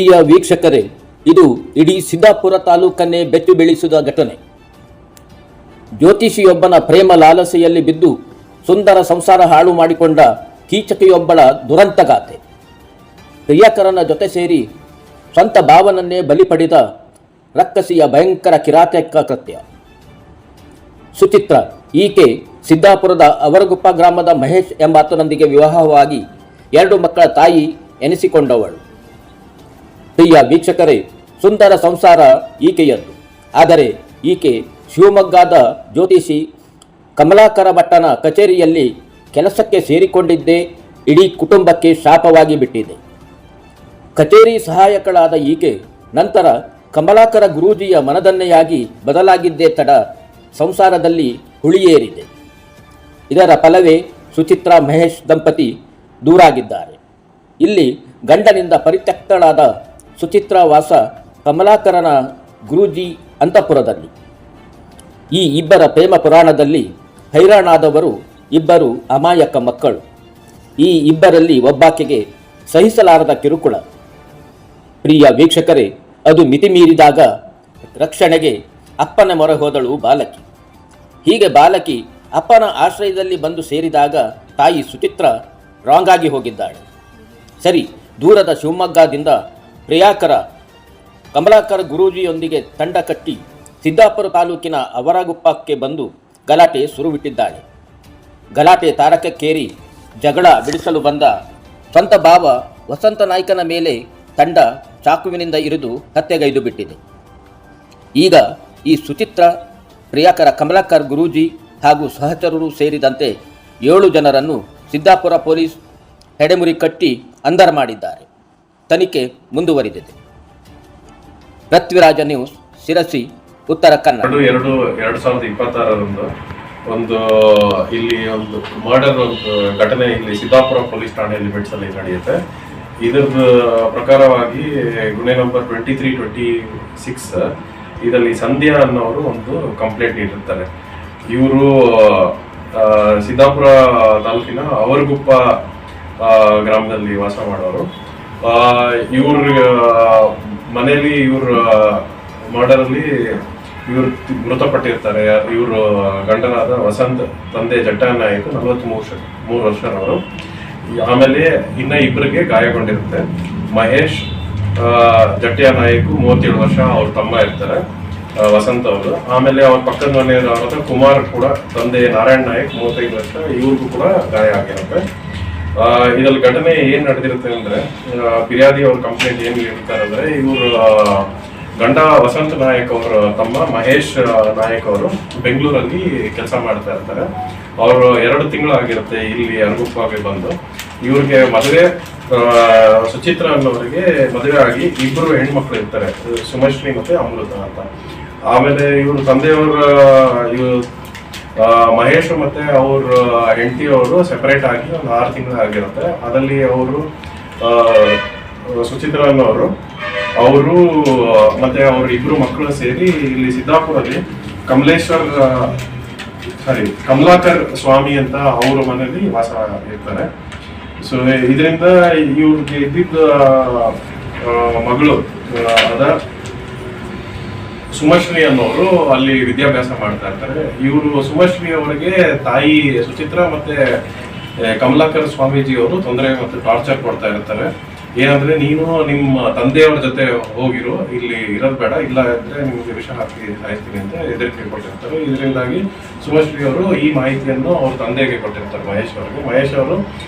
ಪ್ರಿಯ ವೀಕ್ಷಕರೇ, ಇದು ಇಡೀ ಸಿದ್ದಾಪುರ ತಾಲೂಕನ್ನೇ ಬೆಚ್ಚು ಬೀಳಿಸಿದ ಘಟನೆ. ಜ್ಯೋತಿಷಿಯೊಬ್ಬನ ಪ್ರೇಮ ಲಾಲಸೆಯಲ್ಲಿ ಬಿದ್ದು ಸುಂದರ ಸಂಸಾರ ಹಾಳು ಮಾಡಿಕೊಂಡ ಕೀಚಕಿಯೊಬ್ಬಳ ದುರಂತಗಾಥೆ. ಪ್ರಿಯಕರನ ಜೊತೆ ಸೇರಿ ಸ್ವಂತ ಭಾವನನ್ನೇ ಬಲಿ ಪಡೆದ ರಕ್ಕಸಿಯ ಭಯಂಕರ ಕಿರಾತಕ ಕೃತ್ಯ. ಸುಚಿತ್ರ ಈಕೆ ಸಿದ್ದಾಪುರದ ಅವರಗುಪ್ಪ ಗ್ರಾಮದ ಮಹೇಶ್ ಎಂಬಾತನೊಂದಿಗೆ ವಿವಾಹವಾಗಿ 2 ಮಕ್ಕಳ ತಾಯಿ ಎನಿಸಿಕೊಂಡವಳು. ಪ್ರಿಯ ವೀಕ್ಷಕರೇ, ಸುಂದರ ಸಂಸಾರ ಈಕೆಯದ್ದು. ಆದರೆ ಈಕೆ ಶಿವಮೊಗ್ಗದ ಜ್ಯೋತಿಷಿ ಕಮಲಾಕರ ಭಟ್ಟನ ಕಚೇರಿಯಲ್ಲಿ ಕೆಲಸಕ್ಕೆ ಸೇರಿಕೊಂಡಿದ್ದೇ ಇಡೀ ಕುಟುಂಬಕ್ಕೆ ಶಾಪವಾಗಿ ಬಿಟ್ಟಿದೆ. ಕಚೇರಿ ಸಹಾಯಕಳಾದ ಈಕೆ ನಂತರ ಕಮಲಾಕರ ಗುರೂಜಿಯ ಮನದನ್ನೆಯಾಗಿ ಬದಲಾಗಿದ್ದೇ ತಡ ಸಂಸಾರದಲ್ಲಿ ಹುಳಿಯೇರಿದೆ. ಇದರ ಫಲವೇ ಸುಚಿತ್ರಾ ಮಹೇಶ್ ದಂಪತಿ ದೂರಾಗಿದ್ದಾರೆ. ಇಲ್ಲಿ ಗಂಡನಿಂದ ಪರಿತ್ಯಕ್ತಳಾದ ಸುಚಿತ್ರಾ ವಾಸ ಕಮಲಾಕರನ ಗುರೂಜಿ ಅಂತಃಪುರದಲ್ಲಿ. ಈ ಇಬ್ಬರ ಪ್ರೇಮ ಪುರಾಣದಲ್ಲಿ ಹೈರಾಣಾದವರು 2 ಅಮಾಯಕ ಮಕ್ಕಳು. ಈ ಇಬ್ಬರಲ್ಲಿ ಒಬ್ಬಾಕೆಗೆ ಸಹಿಸಲಾರದ ಕಿರುಕುಳ. ಪ್ರಿಯ ವೀಕ್ಷಕರೇ, ಅದು ಮಿತಿಮೀರಿದಾಗ ರಕ್ಷಣೆಗೆ ಅಪ್ಪನ ಮೊರೆ ಹೋದಳು ಬಾಲಕಿ. ಹೀಗೆ ಬಾಲಕಿ ಅಪ್ಪನ ಆಶ್ರಯದಲ್ಲಿ ಬಂದು ಸೇರಿದಾಗ ತಾಯಿ ಸುಚಿತ್ರ ರಾಂಗ್ ಆಗಿ ಹೋಗಿದ್ದಾಳೆ. ಸರಿ, ದೂರದ ಶಿವಮೊಗ್ಗದಿಂದ ಪ್ರಿಯಾಕರ ಕಮಲಾಕರ ಗುರೂಜಿಯೊಂದಿಗೆ ತಂಡ ಕಟ್ಟಿ ಸಿದ್ದಾಪುರ ತಾಲೂಕಿನ ಅವರಗುಪ್ಪಕ್ಕೆ ಬಂದು ಗಲಾಟೆ ಶುರುವಿಟ್ಟಿದ್ದಾಳೆ. ಗಲಾಟೆ ತಾರಕಕ್ಕೇರಿ ಜಗಳ ಬಿಡಿಸಲು ಬಂದ ಸ್ವಂತ ಭಾವ ವಸಂತ ನಾಯ್ಕನ ಮೇಲೆ ತಂಡ ಚಾಕುವಿನಿಂದ ಇರಿದು ಹತ್ಯೆಗೈದು ಬಿಟ್ಟಿದೆ. ಈಗ ಈ ಸುಚಿತ್ರ, ಪ್ರಿಯಾಕರ ಕಮಲಾಕರ್ ಗುರೂಜಿ ಹಾಗೂ ಸಹಚರರು ಸೇರಿದಂತೆ 7 ಜನರನ್ನು ಸಿದ್ದಾಪುರ ಪೊಲೀಸ್ ಹೆಡೆಮುರಿ ಕಟ್ಟಿ ಅಂದರ್ ಮಾಡಿದ್ದಾರೆ. ತನಿಖೆ ಮುಂದುವರಿದಿದೆ. ಪೃಥ್ವಿರಾಜ ನ್ಯೂಸ್, ಶಿರಸಿ, ಉತ್ತರ ಕನ್ನಡ. 2026 ಒಂದು ಇಲ್ಲಿ ಒಂದು ಮರ್ಡರ್ ಒಂದು ಘಟನೆ ಇಲ್ಲಿ ಸಿದ್ದಾಪುರ ಪೊಲೀಸ್ ಠಾಣೆಯಲ್ಲಿ ಬೆಟ್ಸಲ್ಲಿ ನಡೆಯುತ್ತೆ. ಇದರ ಪ್ರಕಾರವಾಗಿ ಗುಣೆ ನಂಬರ್ 2326 ಇದರಲ್ಲಿ ಸಂಧ್ಯಾ ಅನ್ನೋರು ಒಂದು ಕಂಪ್ಲೇಂಟ್ ನೀಡಿರ್ತಾರೆ. ಇವರು ಸಿದ್ದಾಪುರ ತಾಲೂಕಿನ ಅವರಗುಪ್ಪ ಗ್ರಾಮದಲ್ಲಿ ವಾಸ ಮಾಡೋರು. ಇವ್ರ ಮನೆಯಲ್ಲಿ ಇವ್ರ ಮರ್ಡರಲ್ಲಿ ಇವರು ಮೃತಪಟ್ಟಿರ್ತಾರೆ. ಇವರು ಗಂಡನಾದ ವಸಂತ್ ತಂದೆ ಜಟ್ಟಯ್ಯ ನಾಯಕ್ 43 ವರ್ಷದವರು. ಆಮೇಲೆ ಇನ್ನ 2 ಗಾಯಗೊಂಡಿರುತ್ತೆ. ಮಹೇಶ್ ಜಟ್ಟಯ್ಯ ನಾಯಕ್ 37 ವರ್ಷ, ಅವ್ರ ತಮ್ಮ ಇರ್ತಾರೆ ವಸಂತ್ ಅವರು. ಆಮೇಲೆ ಅವ್ರ ಪಕ್ಕದ ಮನೆಯವರಾದ ಕುಮಾರ್ ಕೂಡ ತಂದೆ ನಾರಾಯಣ್ ನಾಯಕ್ 35 ವರ್ಷ, ಇವ್ರಿಗೂ ಕೂಡ ಗಾಯ ಆಗಿರುತ್ತೆ. ಇದ್ರಲ್ಲಿ ಘಟನೆ ಏನ್ ನಡೆದಿರುತ್ತೆ ಅಂದ್ರೆ, ಫಿರ್ಯಾದಿ ಅವ್ರ ಕಂಪ್ಲೇಂಟ್ ಏನ್ ಇರ್ತಾರೆ ಅಂದ್ರೆ, ಇವರು ಗಂಡ ವಸಂತ ನಾಯಕ್ ಅವರ ತಮ್ಮ ಮಹೇಶ್ ನಾಯಕ್ ಅವರು ಬೆಂಗಳೂರಲ್ಲಿ ಕೆಲಸ ಮಾಡ್ತಾ ಇರ್ತಾರೆ. ಅವರು 2 ತಿಂಗಳಾಗಿರುತ್ತೆ ಇಲ್ಲಿ ಅರಗುಪ್ಪಾಗೆ ಬಂದು. ಇವ್ರಿಗೆ ಮದುವೆ, ಸುಚಿತ್ರ ಅನ್ನೋರಿಗೆ ಮದುವೆ ಆಗಿ 2 ಹೆಣ್ಮಕ್ಳು ಇರ್ತಾರೆ, ಸುಮಶ್ರೀ ಮತ್ತೆ ಅಮೃತ ಅಂತ. ಆಮೇಲೆ ಇವರು ತಂದೆಯವರ ಮಹೇಶ್ ಮತ್ತೆ ಅವ್ರ ಹೆಂಡತಿಯವರು ಸೆಪರೇಟ್ ಆಗಿ ಒಂದು 6 ತಿಂಗಳಾಗಿರುತ್ತೆ. ಅದರಲ್ಲಿ ಅವರು ಸುಚಿತ್ರ ಅನ್ನೋರು ಅವರು ಮತ್ತೆ ಅವ್ರ 2 ಮಕ್ಕಳು ಸೇರಿ ಇಲ್ಲಿ ಸಿದ್ದಾಪುರಲ್ಲಿ ಕಮಲಾಕರ್ ಸ್ವಾಮಿ ಅಂತ ಅವ್ರ ಮನೆಯಲ್ಲಿ ವಾಸ ಇರ್ತಾರೆ. ಸೊ ಇದರಿಂದ ಇವ್ರಿಗೆ ಇದ್ದಿದ್ದ ಮಗಳು ಅದ ಸುಮಶ್ರೀ ಅನ್ನೋರು ಅಲ್ಲಿ ವಿದ್ಯಾಭ್ಯಾಸ ಮಾಡ್ತಾ ಇರ್ತಾರೆ. ಇವರು ಸುಮಶ್ರೀ ಅವರಿಗೆ ತಾಯಿ ಸುಚಿತ್ರ ಮತ್ತೆ ಕಮಲಾಕರ್ ಸ್ವಾಮೀಜಿ ಅವರು ತೊಂದರೆ ಮತ್ತು ಟಾರ್ಚರ್ ಕೊಡ್ತಾ ಇರ್ತಾರೆ. ಏನಂದ್ರೆ, ನೀನು ನಿಮ್ಮ ತಂದೆಯವರ ಜೊತೆ ಹೋಗಿರು, ಇಲ್ಲಿ ಇರೋದು ಬೇಡ, ಇಲ್ಲ ಅಂದ್ರೆ ನಿಮ್ಗೆ ವಿಷ ಹಾಕಿ ಸಾಯ್ತೀನಿ ಅಂತ ಹೆದರಿಕೆ ಕೊಟ್ಟಿರ್ತಾರೆ. ಇದರಿಂದಾಗಿ ಸುಮಶ್ರೀ ಅವರು ಈ ಮಾಹಿತಿಯನ್ನು ಅವ್ರ ತಂದೆಗೆ ಕೊಟ್ಟಿರ್ತಾರೆ, ಮಹೇಶ್ ಅವರಿಗೆ. ಮಹೇಶ್ ಅವರು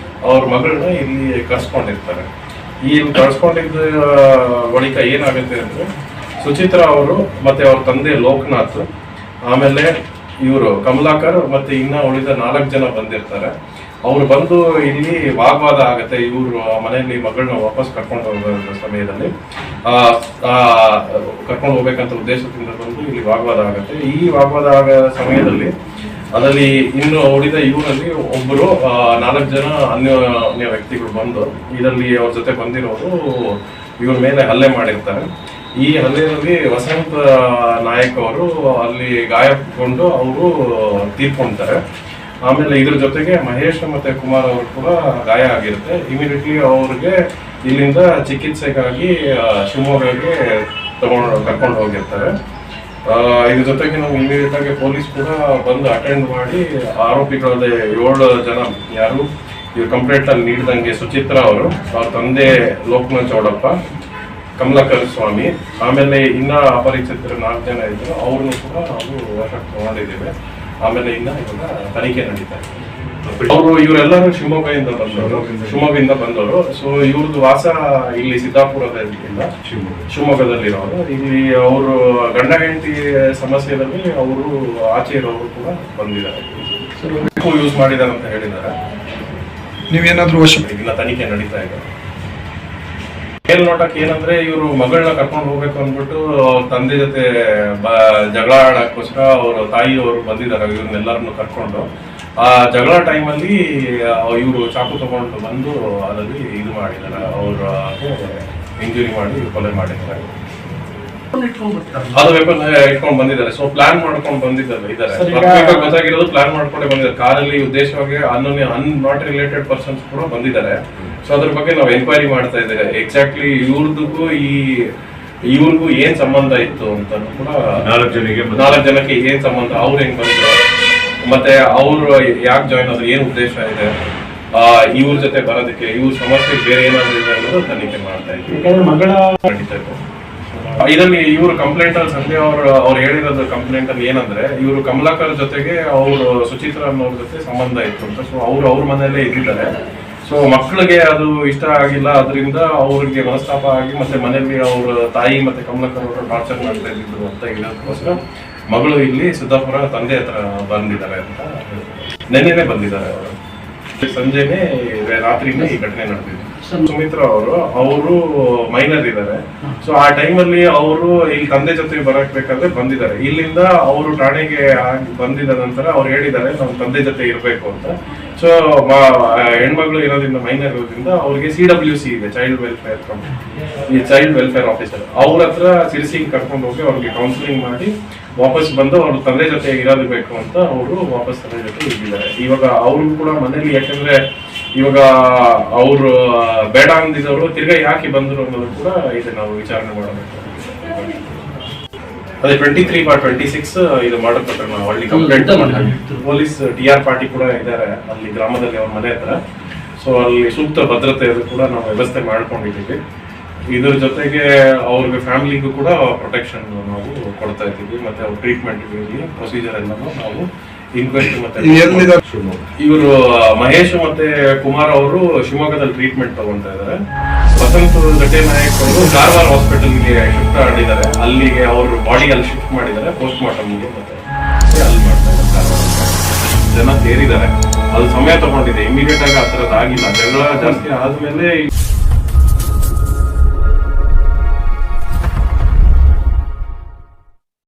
ಅವ್ರ ಮಗಳನ್ನ ಇಲ್ಲಿ ಕರ್ಸ್ಕೊಂಡಿರ್ತಾರೆ. ಈ ಕರ್ಸ್ಕೊಂಡಿದ್ದ ಬಳಿಕ ಏನಾಗುತ್ತೆ ಅಂದ್ರೆ, ಸುಚಿತ್ರ ಅವರು ಮತ್ತೆ ಅವ್ರ ತಂದೆ ಲೋಕನಾಥ್, ಆಮೇಲೆ ಇವರು ಕಮಲಾಕರ್ ಮತ್ತೆ ಇನ್ನ ಉಳಿದ 4 ಜನ ಬಂದಿರ್ತಾರೆ. ಅವ್ರು ಬಂದು ಇಲ್ಲಿ ವಾಗ್ವಾದ ಆಗತ್ತೆ. ಇವ್ರು ಮನೆಯಲ್ಲಿ ಮಗಳನ್ನ ವಾಪಸ್ ಕರ್ಕೊಂಡು ಹೋಗೋ ಸಮಯದಲ್ಲಿ ಕರ್ಕೊಂಡು ಹೋಗ್ಬೇಕಂತ ಉದ್ದೇಶದಿಂದ ಬಂದು ಇಲ್ಲಿ ವಾಗ್ವಾದ ಆಗತ್ತೆ. ಈ ವಾಗ್ವಾದ ಆಗೋ ಸಮಯದಲ್ಲಿ ಅದರಲ್ಲಿ ಇನ್ನು ಉಳಿದ ಇವರಲ್ಲಿ ಒಬ್ಬರು 4 ಜನ ಅನ್ಯ ವ್ಯಕ್ತಿಗಳು ಬಂದು ಇದರಲ್ಲಿ ಅವ್ರ ಜೊತೆ ಬಂದಿರೋರು ಇವ್ರ ಮೇಲೆ ಹಲ್ಲೆ ಮಾಡಿರ್ತಾರೆ. ಈ ಹಲ್ಲೆಯಲ್ಲಿ ವಸಂತ ನಾಯಕ್ ಅವರು ಅಲ್ಲಿ ಗಾಯಗೊಂಡು ಅವರು ತೀರ್ಕೊಳ್ತಾರೆ. ಆಮೇಲೆ ಇದ್ರ ಜೊತೆಗೆ ಮಹೇಶ್ ಮತ್ತೆ ಕುಮಾರ್ ಅವರು ಕೂಡ ಗಾಯ ಆಗಿರುತ್ತೆ. ಇಮಿಡಿಯೇಟ್ಲಿ ಅವ್ರಿಗೆ ಇಲ್ಲಿಂದ ಚಿಕಿತ್ಸೆಗಾಗಿ ಶಿವಮೊಗ್ಗಕ್ಕೆ ಕರ್ಕೊಂಡು ಹೋಗಿರ್ತಾರೆ. ಇದ್ರ ಜೊತೆಗೆ ನಾವು ಇಮಿಡಿಯೇಟ್ ಆಗಿ ಪೊಲೀಸ್ ಕೂಡ ಬಂದು ಅಟೆಂಡ್ ಮಾಡಿ ಆರೋಪಿಗಳಲ್ಲಿ 7 ಜನ ಯಾರು ಇವ್ರು ಕಂಪ್ಲೇಂಟ್ ಅಲ್ಲಿ ನೀಡಿದಂಗೆ ಸುಚಿತ್ರಾ ಅವರು, ಅವ್ರ ತಂದೆ ಲೋಕನಾಥ್ ಚೌಡಪ್ಪ, ಕಮಲಾಕರ್ ಸ್ವಾಮಿ, ಆಮೇಲೆ ಇನ್ನ ಅಪರಿಚಿತರು 4 ಜನ ಇದ್ರು, ಅವ್ರನ್ನು ಕೂಡ ನಾವು ವಶಕ್ಕೆ ತಗೊಂಡಿದ್ದೇವೆ. ಆಮೇಲೆ ಇವಾಗ ತನಿಖೆ ನಡೀತಾ ಇದೆ. ಇವರೆಲ್ಲರೂ ಶಿವಮೊಗ್ಗದಿಂದ ಬಂದವರು. ಸೊ ಇವ್ರದ್ದು ವಾಸ ಇಲ್ಲಿ ಸಿದ್ದಾಪುರದಲ್ಲಿಲ್ಲ, ಶಿವಮೊಗ್ಗದಲ್ಲಿರೋರು. ಇಲ್ಲಿ ಅವರು ಗಂಡ ಹೆಂಡತಿ ಸಮಸ್ಯೆಯಲ್ಲಿ ಅವರು ಆಚೆ ಇರೋರು ಕೂಡ ಬಂದಿದ್ದಾರೆ, ಯೂಸ್ ಮಾಡಿದ್ದಾರೆ ಅಂತ ಹೇಳಿದ್ದಾರೆ. ನೀವೇನಾದ್ರೂ ಇನ್ನ ತನಿಖೆ ನಡೀತಾ ಇದೆ. ಮೇಲ್ನೋಟಕ್ಕೆ ಏನಂದ್ರೆ ಇವರು ಮಗಳನ್ನ ಕರ್ಕೊಂಡು ಹೋಗ್ಬೇಕು ಅಂದ್ಬಿಟ್ಟು ಅವ್ರ ತಂದೆ ಜೊತೆ ಜಗಳ ಆಡಕ್ಕೋಸ್ಕರ ಅವ್ರ ತಾಯಿಯವರು ಬಂದಿದ್ದಾರೆ, ಇವ್ರನ್ನೆಲ್ಲರನ್ನು ಕರ್ಕೊಂಡು. ಆ ಜಗಳ ಟೈಮಲ್ಲಿ ಇವರು ಚಾಕು ತಗೊಂಡು ಬಂದು ಅದರಲ್ಲಿ ಇದು ಮಾಡಿದ್ದಾರೆ, ಅವ್ರಿಗೆ ಇಂಜುರಿ ಮಾಡಿ ಕೊಲೆ ಮಾಡಿದ್ದಾರೆ. ಅದು ವೆಪನ್ ಇಟ್ಕೊಂಡು ಬಂದಿದ್ದಾರೆ. ಸೊ ಪ್ಲಾನ್ ಮಾಡ್ಕೊಂಡು ಬಂದಿದ್ದಾರೆ, ಗೊತ್ತಾಗಿರೋದು ಪ್ಲಾನ್ ಮಾಡ್ಕೊಂಡೆ ಬಂದಿದ್ದಾರೆ. ಕಾರಲ್ಲಿ ಉದ್ದೇಶವಾಗಿ ನಾಟ್ ರಿಲೇಟೆಡ್ ಪರ್ಸನ್ಸ್ ಕೂಡ ಬಂದಿದ್ದಾರೆ. ಸೊ ಅದ್ರ ಬಗ್ಗೆ ನಾವು ಎನ್ಕ್ವೈರಿ ಮಾಡ್ತಾ ಇದ್ದೇವೆ. ಎಕ್ಸಾಕ್ಟ್ಲಿ ಇವ್ರಿಗೂ ಏನ್ ಸಂಬಂಧ ಇತ್ತು ಅಂತ ಕೂಡ 4 ಜನಕ್ಕೆ ಏನ್ ಸಂಬಂಧ, ಅವ್ರು ಹೆಂಗ್ ಬಂದ್ರು, ಮತ್ತೆ ಅವ್ರು ಯಾಕೆ ಜಾಯ್ನ್ ಆದ್ರು, ಏನ್ ಉದ್ದೇಶ ಇದೆ, ಇವ್ರ ಜೊತೆ ಬರೋದಕ್ಕೆ, ಇವ್ರ ಸಮಸ್ಯೆ ಬೇರೆ ಏನಾದ್ರು ಇದೆ ಅನ್ನೋದು ತನಿಖೆ ಮಾಡ್ತಾ ಇದ್ದೀವಿ. ಇದರಲ್ಲಿ ಇವರು ಕಂಪ್ಲೇಂಟ್ ಅಲ್ಲಿ ಸಂಜೆ ಅವ್ರು ಹೇಳಿರೋದು ಕಂಪ್ಲೇಂಟ್ ಅಲ್ಲಿ ಏನಂದ್ರೆ, ಇವರು ಕಮಲಾಕರ್ ಜೊತೆಗೆ ಅವರು ಸುಚಿತ್ರಾ ಅನ್ನೋರ ಜೊತೆ ಸಂಬಂಧ ಇತ್ತು ಅಂತ. ಸೊ ಅವ್ರ ಮನೆಯಲ್ಲೇ ಇದ್ದಿದ್ದಾರೆ. ಸೊ ಮಕ್ಕಳಿಗೆ ಅದು ಇಷ್ಟ ಆಗಿಲ್ಲ, ಅದರಿಂದ ಅವ್ರಿಗೆ ಮನಸ್ತಾಪ ಆಗಿ ಮತ್ತೆ ಮನೆಯಲ್ಲಿ ಅವ್ರ ತಾಯಿ ಮತ್ತೆ ಕಮಲಾಕರ್ ಅವರು ಟಾರ್ಚರ್ ಮಾಡ್ತಾ ಇದ್ದಿದ್ರು ಅಂತ ಇರೋದಕ್ಕೋಸ್ಕರ ಮಗಳು ಇಲ್ಲಿ ಸಿದ್ದಾಪುರ ತಂದೆ ಹತ್ರ ಬಂದಿದ್ದಾರೆ ಅಂತ ನೆನ್ನೆನೆ ಬಂದಿದ್ದಾರೆ. ಅವರು ಸಂಜೆನೆ ರಾತ್ರಿನೇ ಈ ಘಟನೆ ನಡೆದಿದೆ. ಸುಮಿತ್ರಾ ಅವರು ಮೈನರ್ ಇದ್ದಾರೆ. ಸೊ ಆ ಟೈಮಲ್ಲಿ ಅವರು ಇಲ್ಲಿ ತಂದೆ ಜೊತೆ ಬರಬೇಕಾದ್ರೆ ಬಂದಿದ್ದಾರೆ. ಇಲ್ಲಿಂದ ಅವರು ಠಾಣೆಗೆ ಬಂದಿದ ನಂತರ ಅವ್ರು ಹೇಳಿದ್ದಾರೆ ನಮ್ಮ ತಂದೆ ಜೊತೆ ಇರಬೇಕು ಅಂತ. ಸೊ ಹೆಣ್ಮಗಳು ಇರೋದ್ರಿಂದ, ಮೈನರ್ ಇರೋದ್ರಿಂದ ಅವ್ರಿಗೆ CWC ಇದೆ, ಚೈಲ್ಡ್ ವೆಲ್ಫೇರ್ ಆಫೀಸರ್, ಅವ್ರ ಹತ್ರ ಸಿರಿಸಿಗೆ ಕರ್ಕೊಂಡು ಹೋಗಿ ಅವ್ರಿಗೆ ಕೌನ್ಸಿಲಿಂಗ್ ಮಾಡಿ ವಾಪಸ್ ಬಂದು ಅವ್ರ ತಂದೆ ಜೊತೆ ಇರೋದಬೇಕು ಅಂತ ಅವರು ವಾಪಸ್ ತಂದೆ ಜೊತೆ ಇದ್ದಿದ್ದಾರೆ. ಇವಾಗ ಅವರು ಕೂಡ ಮನೇಲಿ, ಯಾಕಂದ್ರೆ ಇವಾಗ ಅವರು ಬೇಡ ಅಂದಿದ್ದವರು ತಿರ್ಗಾ ಯಾಕೆ ಬಂದರು ಅನ್ನೋದು ಕೂಡ ಇದೆ, ನಾವು ವಿಚಾರಣೆ ಮಾಡಬೇಕು. ಅದೇ 23/26 ಇದು ಮಾಡಬೇಕು. ನಾವು ಅಲ್ಲಿ ಕಂಪ್ಲೇಂಟ್ ಪೊಲೀಸ್ TR ಪಾರ್ಟಿ ಕೂಡ ಇದ್ದಾರೆ ಅಲ್ಲಿ ಗ್ರಾಮದಲ್ಲಿ ಅವ್ರ ಮನೆ ಹತ್ರ. ಸೊ ಅಲ್ಲಿ ಸೂಕ್ತ ಭದ್ರತೆ ಕೂಡ ನಾವು ವ್ಯವಸ್ಥೆ ಮಾಡ್ಕೊಂಡಿದ್ದೀವಿ. ಇದ್ರ ಜೊತೆಗೆ ಅವ್ರಿಗೆ ಫ್ಯಾಮಿಲಿಗೂ ಕೂಡ ಪ್ರೊಟೆಕ್ಷನ್ ನಾವು ಕೊಡ್ತಾ ಇದ್ದೀವಿ. ಮತ್ತೆ ಅವ್ರ ಟ್ರೀಟ್ಮೆಂಟ್ ಪ್ರೊಸೀಜರ್ ಎಲ್ಲ ನಾವು ಇನ್ಕ್ವೆಸ್ಟ್ ಮತ್ತೆ ಇವರು ಮಹೇಶ್ ಮತ್ತೆ ಕುಮಾರ್ ಅವರು ಶಿವಮೊಗ್ಗದಲ್ಲಿ ಟ್ರೀಟ್ಮೆಂಟ್ ತಗೊಂತಾ ಇದ್ದಾರೆ. ವಸಂತ್ ಗಡ್ಡೆ ನಾಯಕ್ ಅವರು ಕಾರವಾರ ಹಾಸ್ಪಿಟಲ್ಗೆ ಶಿಫ್ಟ್ ಮಾಡಿದ್ದಾರೆ. ಅಲ್ಲಿಗೆ ಅವರು ಬಾಡಿ ಅಲ್ಲಿ ಶಿಫ್ಟ್ ಮಾಡಿದ್ದಾರೆ ಪೋಸ್ಟ್ ಮಾರ್ಟಮ್ಗೆ, ಮತ್ತೆ ಅಲ್ಲಿ ಮಾಡ್ತಾ ಇದ್ದಾರೆ. ಜನ ಸೇರಿದ್ದಾರೆ, ಅದು ಸಮಯ ತಗೊಂಡಿದೆ, ಇಮಿಡಿಯೇಟ್ ಆಗಿ ಆ ಥರದ್ದು ಆಗಿಲ್ಲ. ಜಗಳ ಜಾಸ್ತಿ ಆದ್ಮೇಲೆ